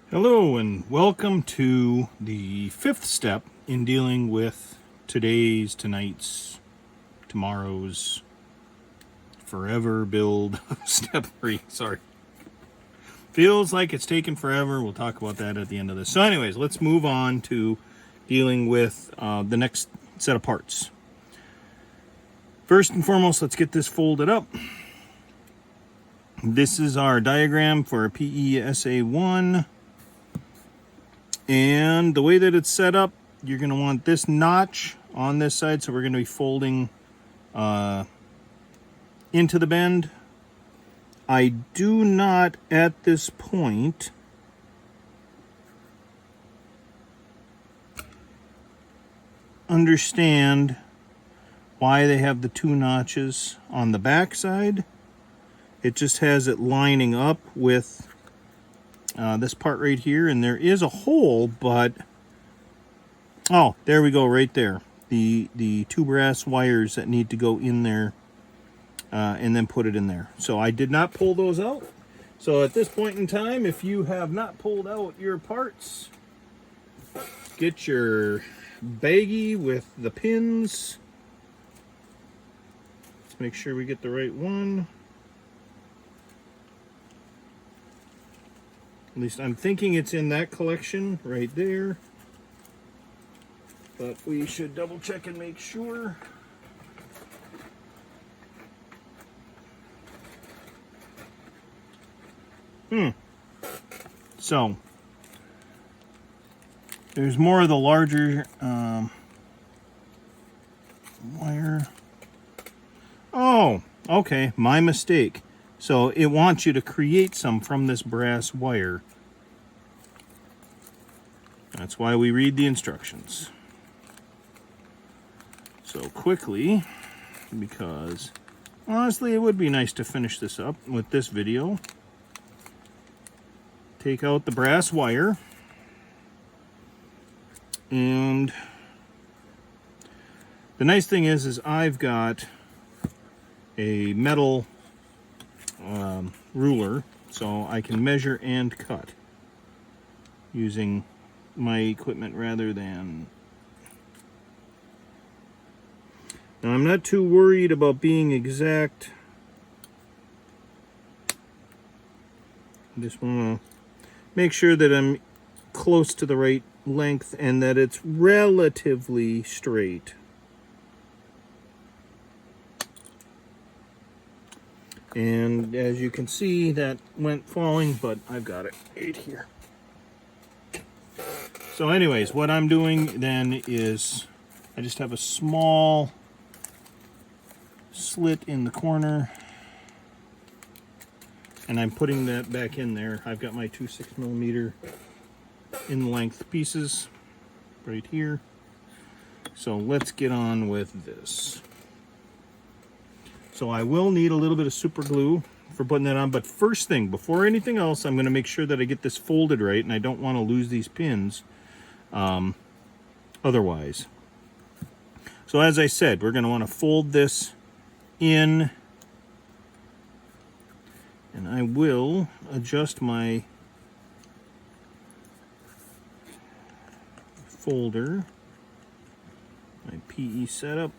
Hello and welcome to the fifth step in dealing with today's, tonight's, tomorrow's, forever build. Step 3, sorry. Feels like it's taken forever. We'll talk about that at the end of this. So anyways, let's move on to dealing with the next set of parts. First and foremost, let's get this folded up. This is our diagram for PESA1. And the way that it's set up, you're going to want this notch on this side. So we're going to be folding into the bend. I do not at this point understand why they have the two notches on the back side. It just has it lining up with this part right here, and there is a hole, but oh, there we go, right there. The two brass wires that need to go in there and then put it in there. So I did not pull those out. So at this point in time, if you have not pulled out your parts, get your baggie with the pins. Let's make sure we get the right one. At least I'm thinking it's in that collection right there. But we should double check and make sure. So, there's more of the larger wire. Oh, okay, my mistake. So it wants you to create some from this brass wire. That's why we read the instructions. So quickly, because honestly it would be nice to finish this up with this video. Take out the brass wire. And the nice thing is I've got a metal ruler, so I can measure and cut using my equipment rather than... Now, I'm not too worried about being exact. I just want to make sure that I'm close to the right length and that it's relatively straight. And as you can see, that went falling, but I've got it right here. So anyways, what I'm doing then is I just have a small slit in the corner, and I'm putting that back in there. I've got my two 6mm in length pieces right here. So let's get on with this. So I will need a little bit of super glue for putting that on, but first thing, before anything else, I'm going to make sure that I get this folded right, and I don't want to lose these pins otherwise. So as I said, we're going to want to fold this in, and I will adjust my folder, my PE setup,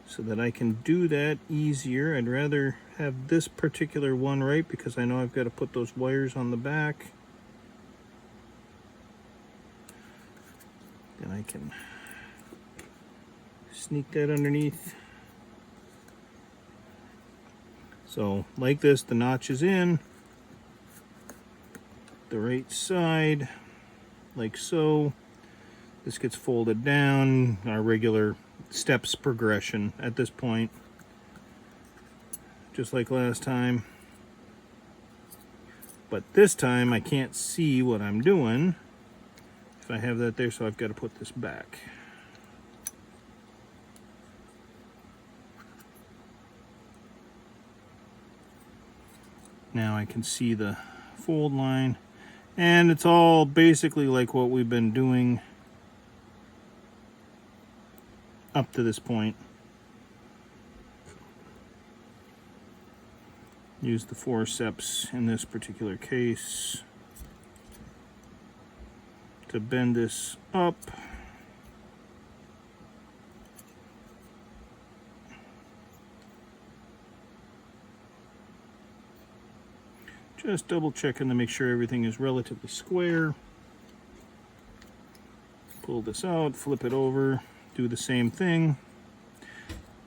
so that I can do that easier. I'd rather have this particular one right because I know I've got to put those wires on the back. Then I can sneak that underneath. So like this, the notch is in, the right side, like so. This gets folded down, our regular steps progression at this point, just like last time. But this time I can't see what I'm doing if I have that there, so I've got to put this back. Now I can see the fold line, and it's all basically like what we've been doing up to this point. Use the forceps in this particular case. to bend this up. Just double checking to make sure everything is relatively square. Pull this out, flip it over, do the same thing.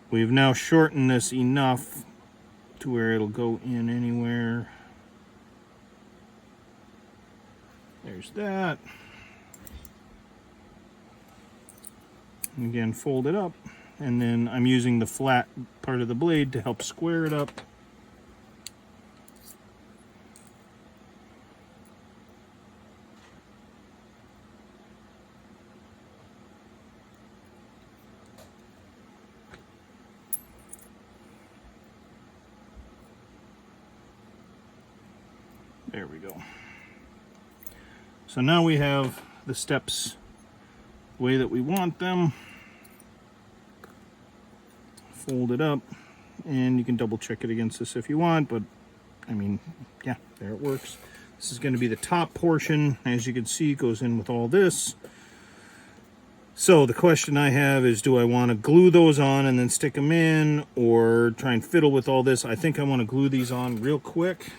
We've now shortened this enough to where it'll go in anywhere. There's that. And again, fold it up, and then I'm using the flat part of the blade to help square it up. There we go. So now we have the steps the way that we want them. Fold it up, and you can double check it against this if you want, but I mean, yeah, there it works. This is going to be the top portion. As you can see, it goes in with all this. So the question I have is, do I want to glue those on and then stick them in, or try and fiddle with all this? I think I want to glue these on real quick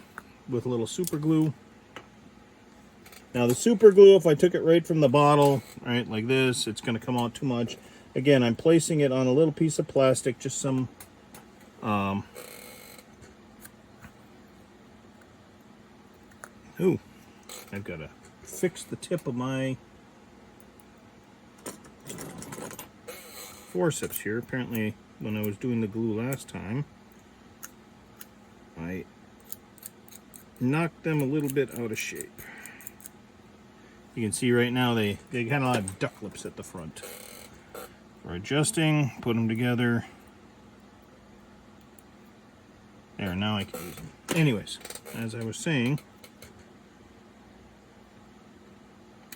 with a little super glue. Now the super glue, if I took it right from the bottle, right, like this, it's going to come out too much. Again, I'm placing it on a little piece of plastic, just some ooh, I've got to fix the tip of my forceps here. Apparently, when I was doing the glue last time, I knocked them a little bit out of shape. You can see right now they kind of have duck lips at the front. For adjusting, put them together. There, now I can use them. Anyways, as I was saying,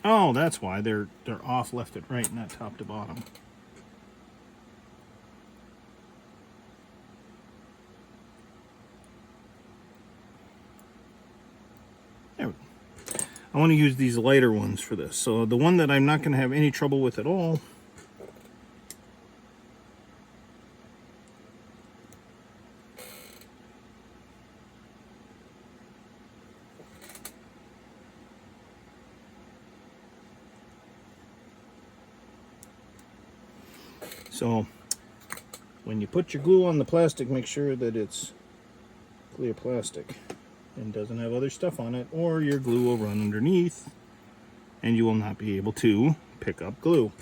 oh, that's why they're off left and right, not top to bottom. There we go. I want to use these lighter ones for this. So the one that I'm not going to have any trouble with at all So when you put your glue on the plastic, make sure that it's clear plastic and doesn't have other stuff on it, or your glue will run underneath and you will not be able to pick up glue.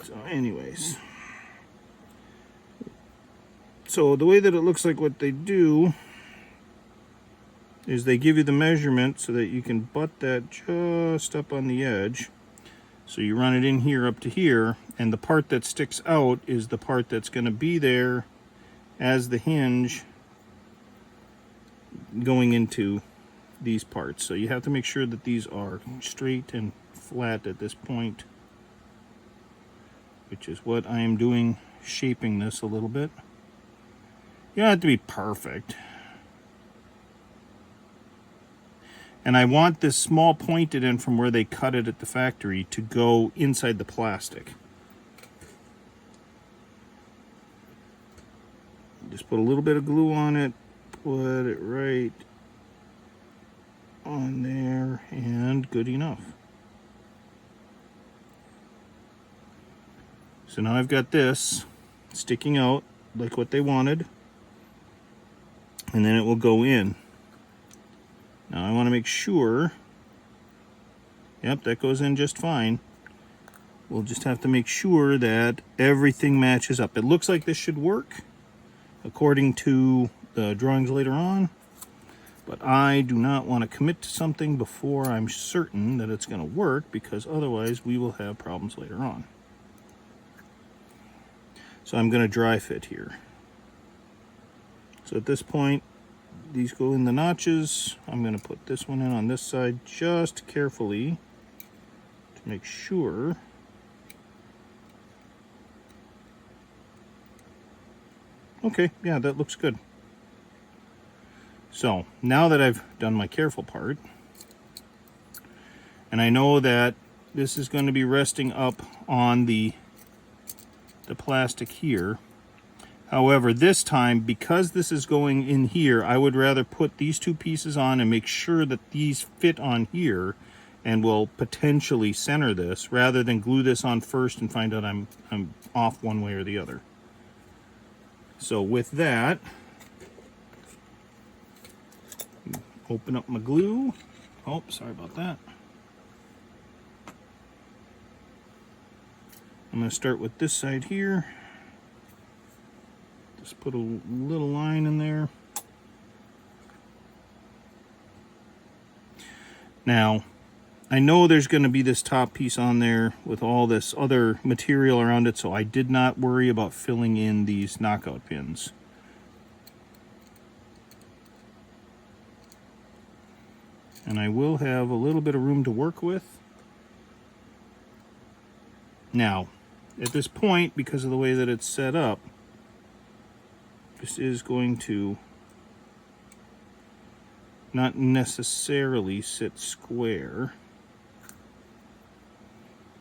So anyways, so the way that it looks like what they do is they give you the measurement so that you can butt that just up on the edge. So you run it in here up to here, and the part that sticks out is the part that's going to be there as the hinge going into these parts. So you have to make sure that these are straight and flat at this point, which is what I am doing, shaping this a little bit. You don't have to be perfect. And I want this small pointed end from where they cut it at the factory to go inside the plastic. Just put a little bit of glue on it, put it right on there, and good enough. So now I've got this sticking out like what they wanted, and then it will go in. Now I want to make sure, yep, that goes in just fine. We'll just have to make sure that everything matches up. It looks like this should work according to the drawings later on, but I do not want to commit to something before I'm certain that it's going to work, because otherwise we will have problems later on. So I'm going to dry fit here. So at this point, these go in the notches. I'm going to put this one in on this side just carefully to make sure. Okay, yeah, that looks good. So now that I've done my careful part, And I know that this is going to be resting up on the plastic here. However, this time, because this is going in here, I would rather put these two pieces on and make sure that these fit on here and will potentially center this, rather than glue this on first and find out I'm off one way or the other. So with that, open up my glue. Oh, sorry about that. I'm going to start with this side here. Just put a little line in there. Now, I know there's going to be this top piece on there with all this other material around it, so I did not worry about filling in these knockout pins. And I will have a little bit of room to work with. Now, at this point, because of the way that it's set up, this is going to not necessarily sit square.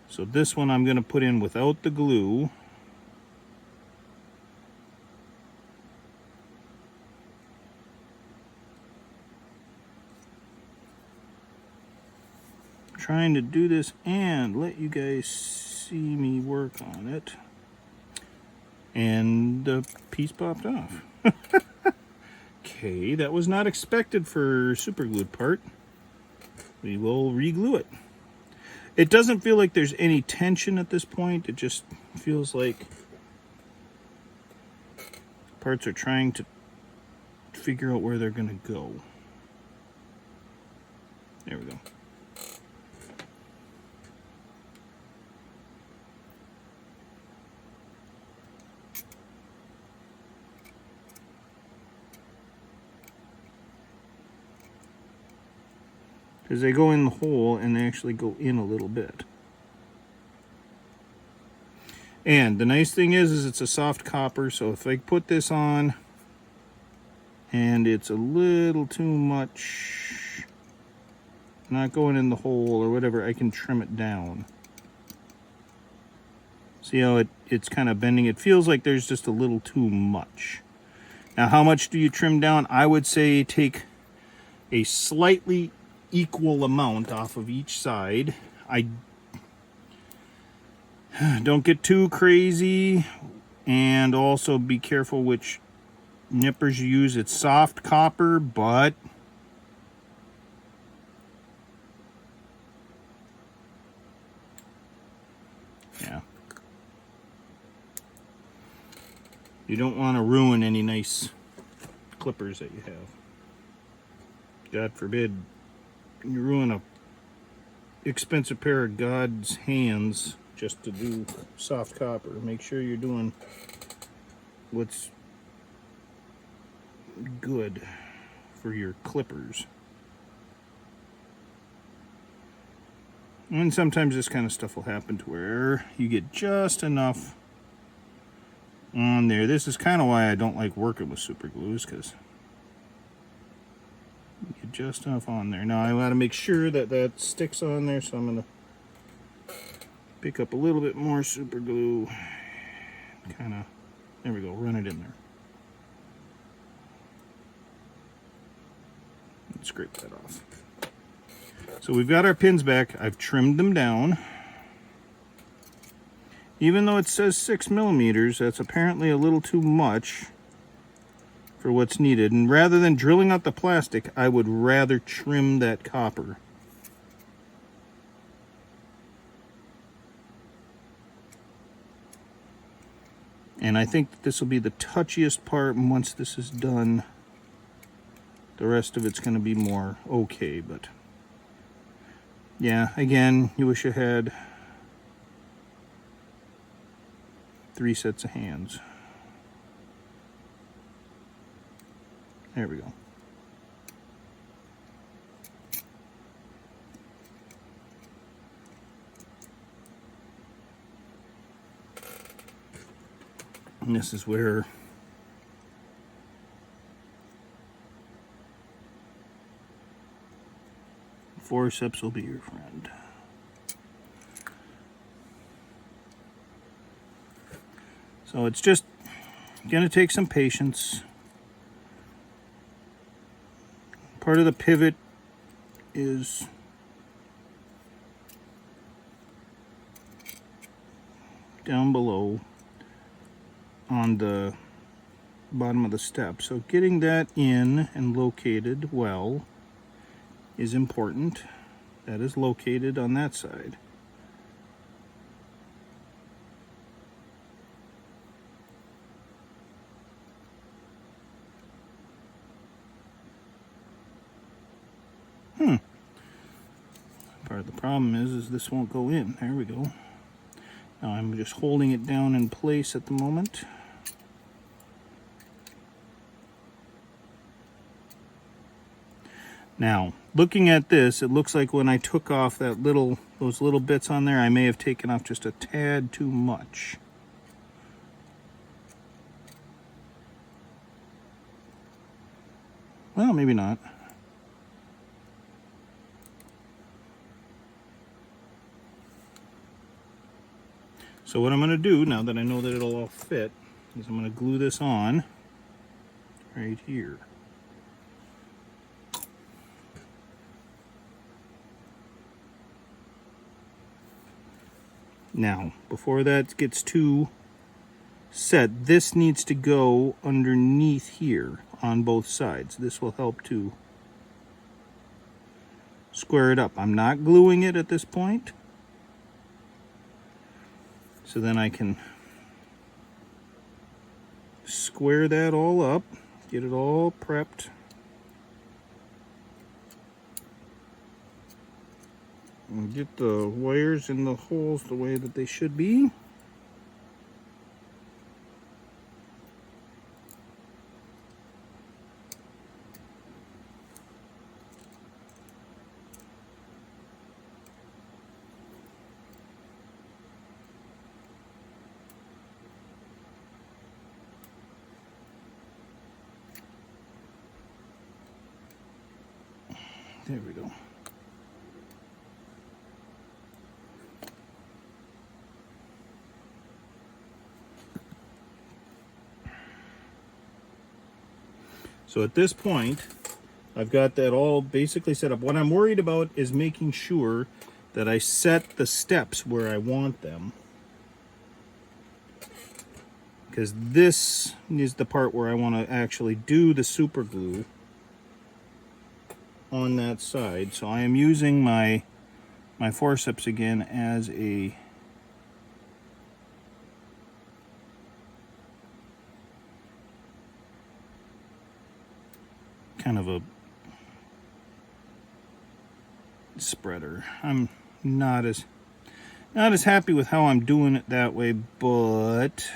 So this one I'm going to put in without the glue. I'm trying to do this and let you guys see me work on it. And the piece popped off. Okay, that was not expected for super glued part. We will re-glue it. It doesn't feel like there's any tension at this point. It just feels like parts are trying to figure out where they're going to go. There we go. Because they go in the hole and they actually go in a little bit. And the nice thing is it's a soft copper, so if I put this on and it's a little too much, not going in the hole or whatever, I can trim it down. See how it's kind of bending? It feels like there's just a little too much. Now, how much do you trim down? I would say take a slightly equal amount off of each side. I don't get too crazy, and also be careful which nippers you use. It's soft copper, but yeah, you don't want to ruin any nice clippers that you have. God forbid you ruin a expensive pair of God's hands just to do soft copper. Make sure you're doing what's good for your clippers. And sometimes this kind of stuff will happen to where you get just enough on there. This is kind of why I don't like working with super glues, because you get just enough on there. Now I want to make sure that that sticks on there, so I'm going to pick up a little bit more super glue. Kind of, there we go, run it in there. And scrape that off. So we've got our pins back. I've trimmed them down. Even though it says 6 millimeters, that's apparently a little too much for what's needed. And rather than drilling out the plastic, I would rather trim that copper. And I think this will be the touchiest part, and once this is done, the rest of it's going to be more okay. But yeah, again, you wish you had 3 sets of hands. There we go. And this is where Forceps will be your friend. So it's just gonna take some patience. Part of the pivot is down below on the bottom of the step. So getting that in and located well is important. That is located on that side. Part of the problem is this won't go in. There we go. Now I'm just holding it down in place at the moment. Now, looking at this, it looks like when I took off those little bits on there, I may have taken off just a tad too much. Well, maybe not. So what I'm going to do, now that I know that it'll all fit, is I'm going to glue this on right here. Now, before that gets too set, this needs to go underneath here on both sides. This will help to square it up. I'm not gluing it at this point. So then I can square that all up, get it all prepped. And get the wires in the holes the way that they should be. There we go. So at this point, I've got that all basically set up. What I'm worried about is making sure that I set the steps where I want them. Because this is the part where I want to actually do the super glue on that side. So I am using my forceps again as a kind of a spreader. I'm not as happy with how I'm doing it that way, but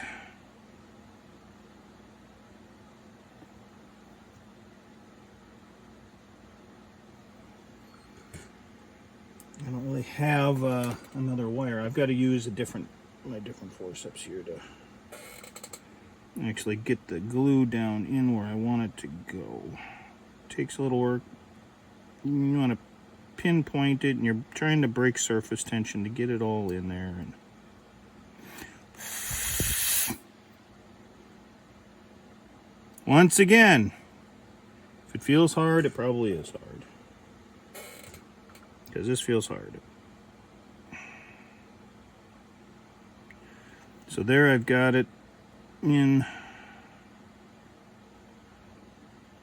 I don't really have another wire. I've got to use my different forceps here to actually get the glue down in where I want it to go. Takes a little work. You want to pinpoint it, and you're trying to break surface tension to get it all in there. And once again, if it feels hard, it probably is hard. Because this feels hard. So there I've got it in.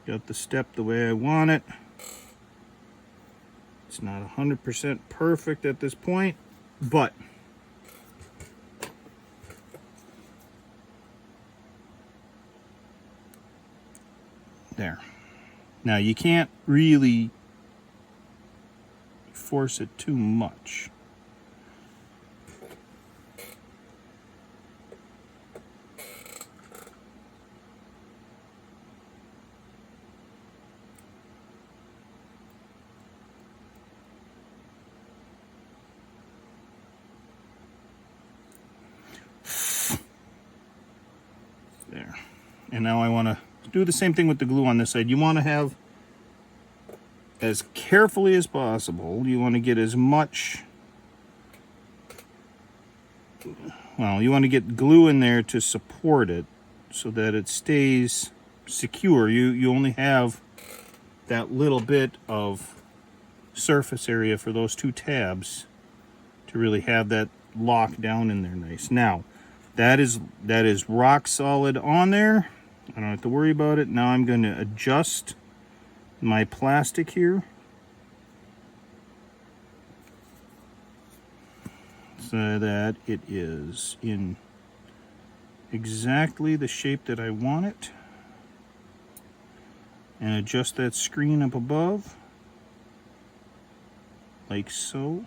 Got the step the way I want it. It's not 100% perfect at this point, but there. Now you can't really force it too much. There. And now I want to do the same thing with the glue on this side. You want to have as carefully as possible. You want to get as much, well, you want to get glue in there to support it so that it stays secure. You only have that little bit of surface area for those two tabs to really have that lock down in there nice. Now, that is rock solid on there. I don't have to worry about it. Now I'm going to adjust my plastic here so that it is in exactly the shape that I want it, and adjust that screen up above like so.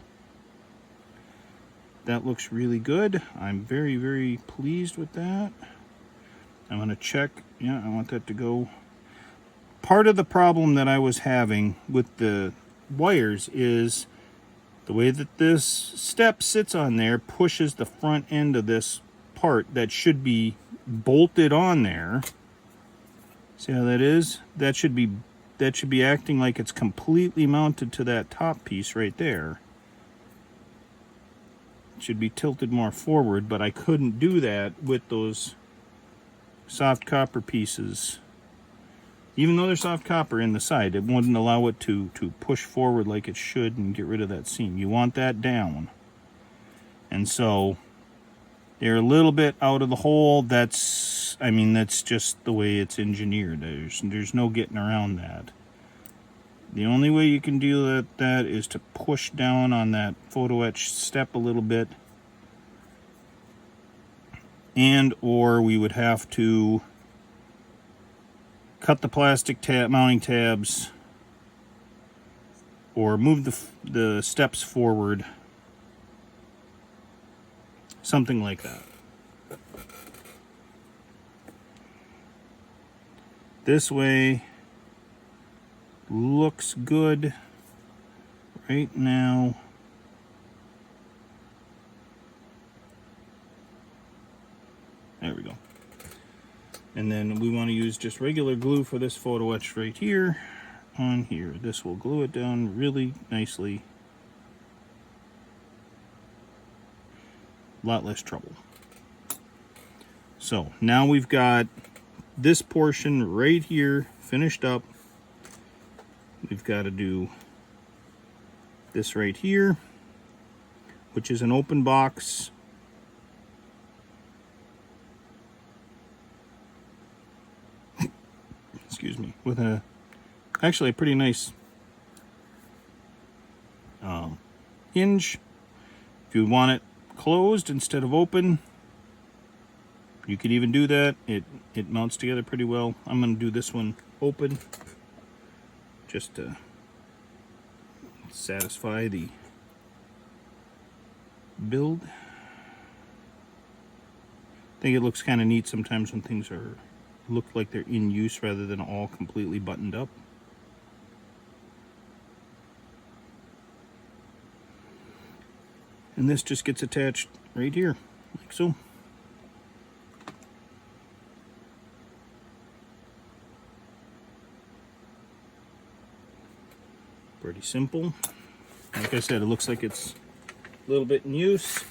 That looks really good. I'm very, very pleased with that. I'm going to check. Yeah, I want that to go. Part of the problem that I was having with the wires is the way that this step sits on there pushes the front end of this part that should be bolted on there. See how that is? That should be acting like it's completely mounted to that top piece right there. It should be tilted more forward, but I couldn't do that with those soft copper pieces. Even though they're soft copper in the side, it wouldn't allow it to push forward like it should and get rid of that seam. You want that down. And so they're a little bit out of the hole. That's just the way it's engineered. There's no getting around that. The only way you can deal with that is to push down on that photo etch step a little bit, and or we would have to cut the plastic mounting tabs or move the steps forward, something like that. This way looks good right now. There we go. And then we want to use just regular glue for this photo etch right here on here. This will glue it down really nicely. A lot less trouble. So now we've got this portion right here finished up. We've got to do this right here, which is an open box. Excuse me, with actually a pretty nice hinge. If you want it closed instead of open, you could even do that. It mounts together pretty well. I'm going to do this one open just to satisfy the build. I think it looks kind of neat sometimes when things look like they're in use rather than all completely buttoned up. And this just gets attached right here, like so. Pretty simple. Like I said, it looks like it's a little bit in use.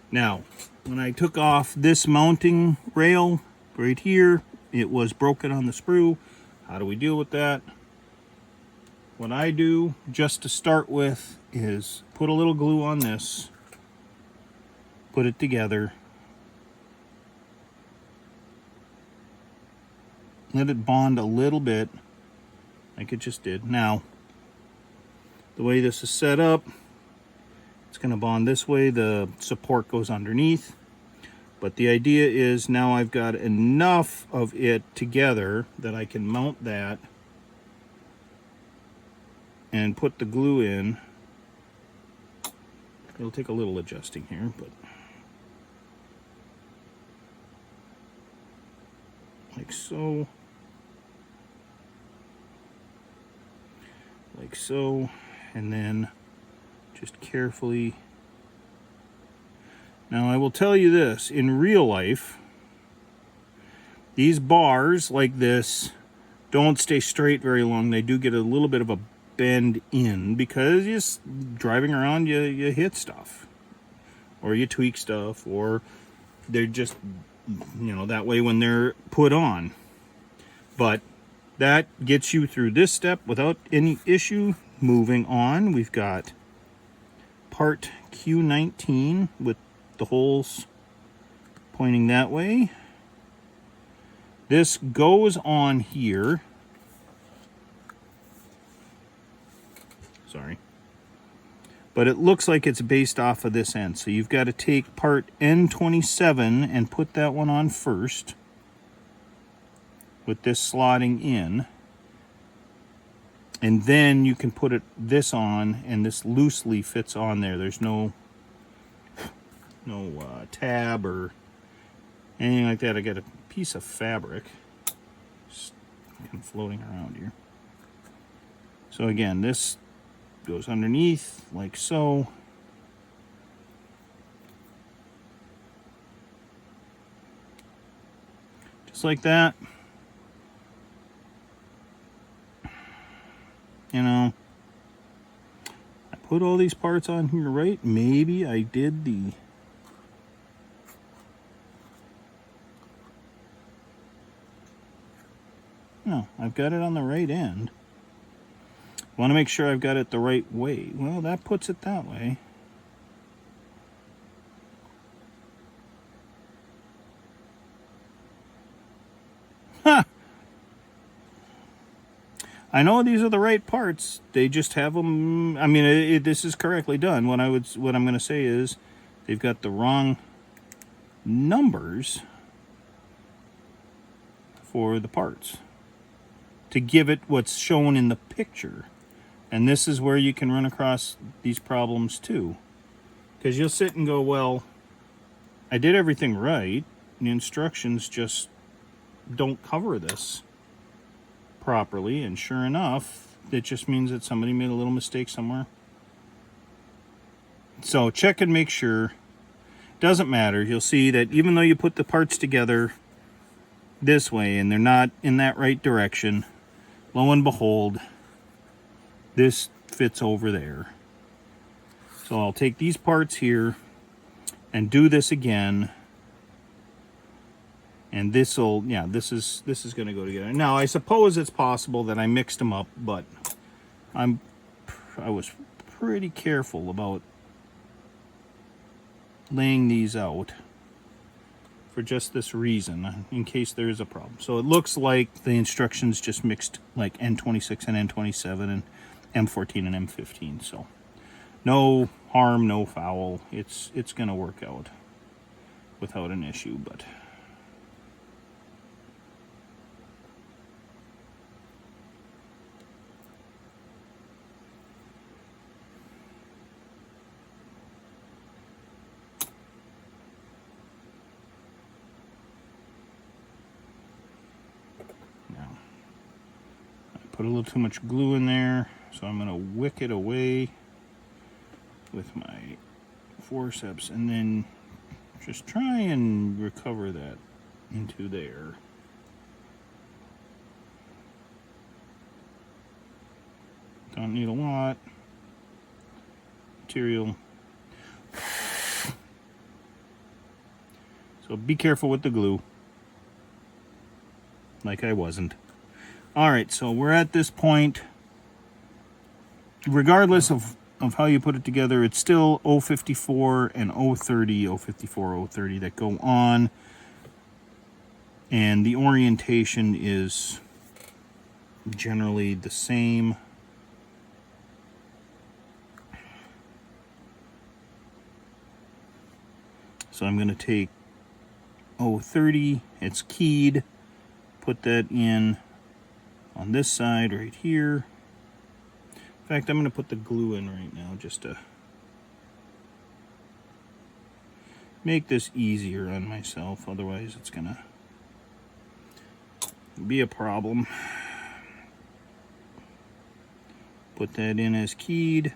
Now, when I took off this mounting rail right here, it was broken on the sprue. How do we deal with that? What I do, just to start with, is put a little glue on this, put it together, let it bond a little bit, like it just did. Now, the way this is set up, it's going to bond this way, the support goes underneath. But the idea is now I've got enough of it together that I can mount that and put the glue in. It'll take a little adjusting here, but like so. Like so, and then just carefully. Now I will tell you this, in real life, These bars like this don't stay straight very long. They do get a little bit of a bend in because just driving around you hit stuff, or you tweak stuff, or they're just, you know, that way when they're put on. But that gets you through this step without any issue. Moving on, we've got part Q19 with the holes pointing that way. This goes on here. Sorry. But it looks like it's based off of this end. So you've got to take part N27 and put that one on first, with this slotting in. And then you can put this on, and this loosely fits on there. There's no tab or anything like that. I got a piece of fabric just kind of floating around here. So again, this goes underneath like so. Just like that. You know, I put all these parts on here right. Maybe I did the... No, I've got it on the right end. I want to make sure I've got it the right way. Well, that puts it that way. Ha! I know these are the right parts. They just have them. I mean, this is correctly done. What I'm going to say is, they've got the wrong numbers for the parts to give it what's shown in the picture. And this is where you can run across these problems too, because you'll sit and go, well, I did everything right. The instructions just don't cover this properly, and sure enough, it just means that somebody made a little mistake somewhere. So check and make sure. Doesn't matter. You'll see that even though you put the parts together this way and they're not in that right direction, lo and behold, this fits over there. So I'll take these parts here and do this again. And this will, yeah, this is going to go together. Now, I suppose it's possible that I mixed them up, but I was pretty careful about laying these out for just this reason, in case there is a problem. So it looks like the instructions just mixed like N26 and N27 and M14 and M15. So no harm, no foul. It's going to work out without an issue, but... Put a little too much glue in there, so I'm going to wick it away with my forceps, and then just try and recover that into there. Don't need a lot material. So be careful with the glue, like I wasn't. Alright, so we're at this point. Regardless of how you put it together, it's still 054 and 030, 054, 030 that go on. And the orientation is generally the same. So I'm going to take 030, it's keyed, put that in on this side right here. In fact, I'm going to put the glue in right now just to make this easier on myself. Otherwise, it's going to be a problem. Put that in as keyed.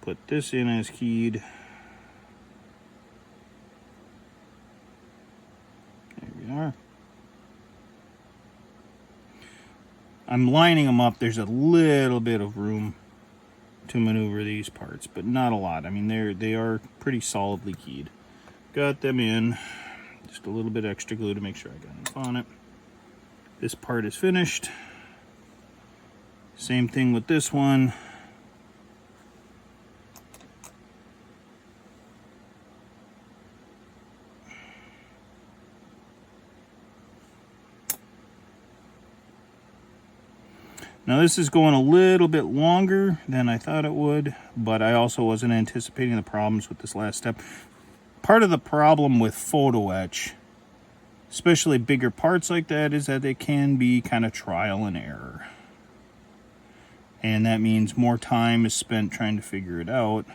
Put this in as keyed. they are. I'm lining them up. There's a little bit of room to maneuver these parts, but not a lot. I mean, they are pretty solidly keyed. Got them in. Just a little bit extra glue to make sure I got enough on it. This part is finished. Same thing with this one. Now this is going a little bit longer than I thought it would, but I also wasn't anticipating the problems with this last step. Part of the problem with photo etch, especially bigger parts like that, is that they can be kind of trial and error. And that means more time is spent trying to figure it out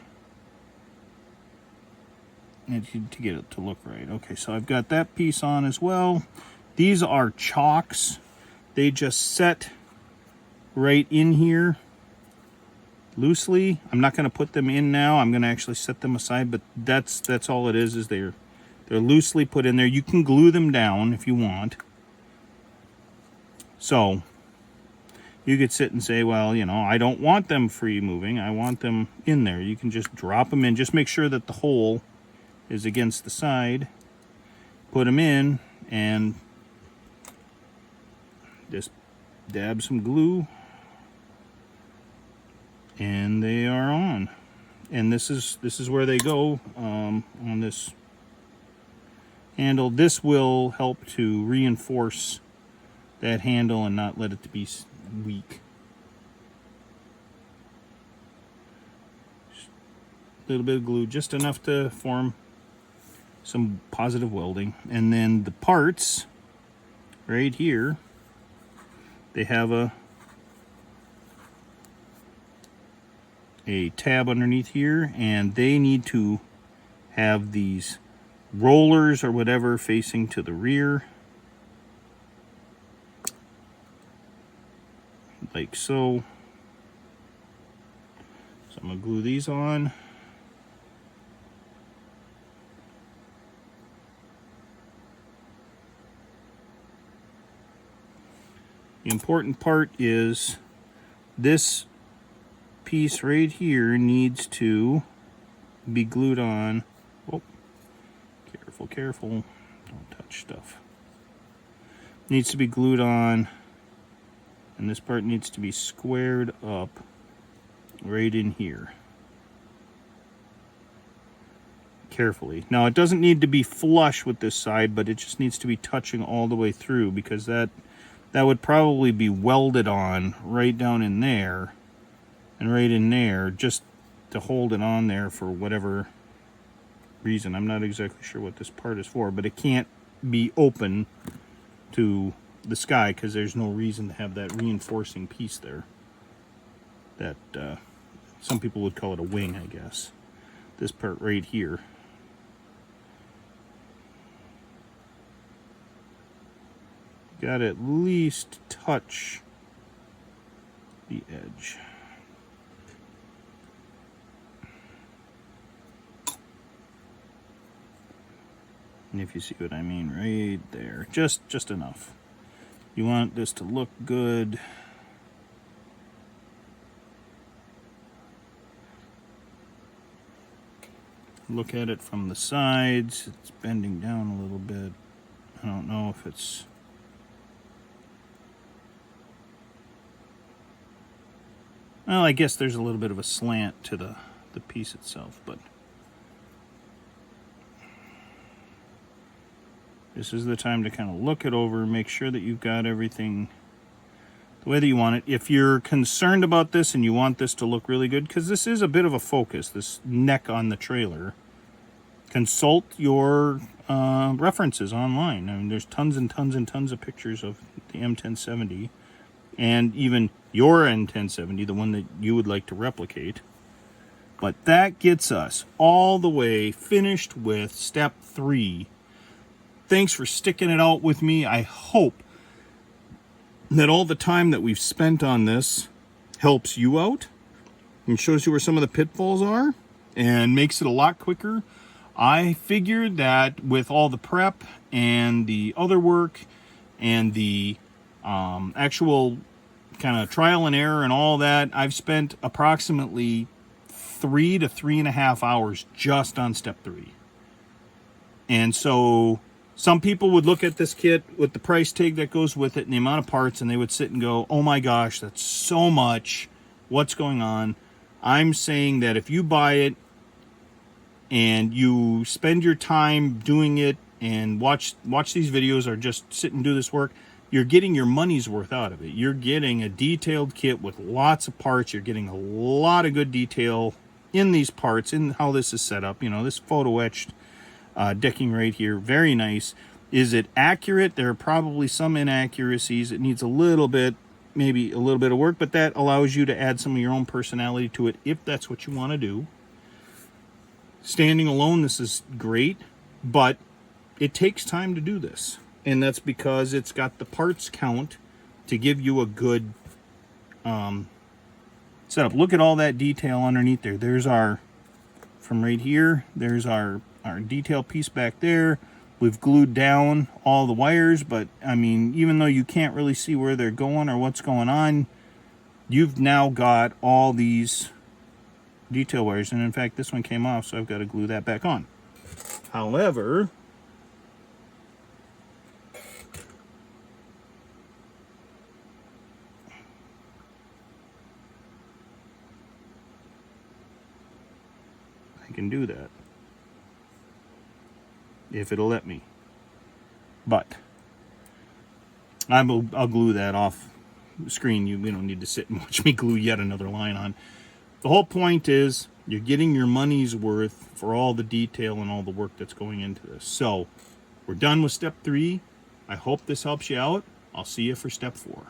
and to get it to look right. Okay, so I've got that piece on as well. These are chalks. They just set right in here loosely. I'm not going to put them in now. I'm going to actually set them aside, but that's all it is they're loosely put in there. You can glue them down if you want. So you could sit and say, well, you know, I don't want them free moving. I want them in there. You can just drop them in. Just make sure that the hole is against the side. Put them in and just dab some glue. And they are on. And this is where they go on this handle. This will help to reinforce that handle and not let it to be weak. Just a little bit of glue, just enough to form some positive welding. And then the parts right here, they have a tab underneath here, and they need to have these rollers or whatever facing to the rear, like so. So I'm gonna glue these on. The important part is this piece right here needs to be glued on. Oh, careful, careful. Don't touch stuff. Needs to be glued on, and this part needs to be squared up right in here. Carefully. Now it doesn't need to be flush with this side, but it just needs to be touching all the way through, because that would probably be welded on right down in there and right in there, just to hold it on there for whatever reason. I'm not exactly sure what this part is for, but it can't be open to the sky because there's no reason to have that reinforcing piece there. That some people would call it a wing, I guess. This part right here. Got to at least touch the edge. And if you see what I mean, right there, just enough. You want this to look good. Look at it from the sides. It's bending down a little bit. I don't know if it's... Well, I guess there's a little bit of a slant to the piece itself, but this is the time to kind of look it over, make sure that you've got everything the way that you want it. If you're concerned about this and you want this to look really good, because this is a bit of a focus, this neck on the trailer, consult your references online. I mean, there's tons and tons and tons of pictures of the M1070 and even your M1070, the one that you would like to replicate. But that gets us all the way finished with step 3. Thanks for sticking it out with me. I hope that all the time that we've spent on this helps you out and shows you where some of the pitfalls are and makes it a lot quicker. I figured that with all the prep and the other work and the actual kind of trial and error and all that, I've spent approximately 3 to 3.5 hours just on step 3. And so some people would look at this kit with the price tag that goes with it and the amount of parts, and they would sit and go, oh my gosh, that's so much. What's going on? I'm saying that if you buy it and you spend your time doing it and watch these videos or just sit and do this work, you're getting your money's worth out of it. You're getting a detailed kit with lots of parts. You're getting a lot of good detail in these parts, in how this is set up. You know, this photo-etched decking right here, very nice. Is it accurate? There are probably some inaccuracies. It needs a little bit, maybe a little bit of work, but that allows you to add some of your own personality to it if that's what you want to do. Standing alone, this is great, but it takes time to do this. And that's because it's got the parts count to give you a good setup. Look at all that detail underneath there. There's our, from right here, there's our detail piece back there. We've glued down all the wires, but I mean, even though you can't really see where they're going or what's going on, you've now got all these detail wires. And in fact, this one came off, so I've got to glue that back on. However, I can do that if it'll let me, but I'll glue that off screen. You don't need to sit and watch me glue yet another line on. The whole point is you're getting your money's worth for all the detail and all the work that's going into this. So we're done with step 3. I hope this helps you out. I'll see you for step 4.